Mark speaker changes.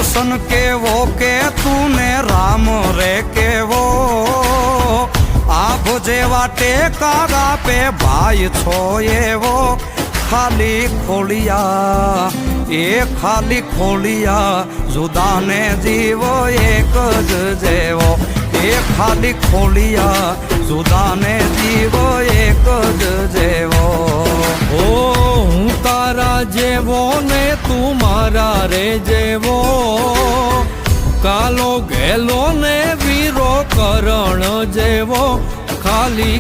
Speaker 1: સુદર્શન કેવો કે તું ને રામ રે કેવો, આભ જેવા ટેકા આપે ભાઈ છો એવો, ખાલી ખોલિયા એ ખાલી ખોલિયા જુદાને જીવો એક જ જેવો, એ ખાલી ખોલિયા જુદાને જીવો એક જ જેવો.
Speaker 2: ઓ હું તારા જેવો ને તું મારા રે જેવો, કાલો ગેલો ને વીરો કરણ જેવો, ખાલી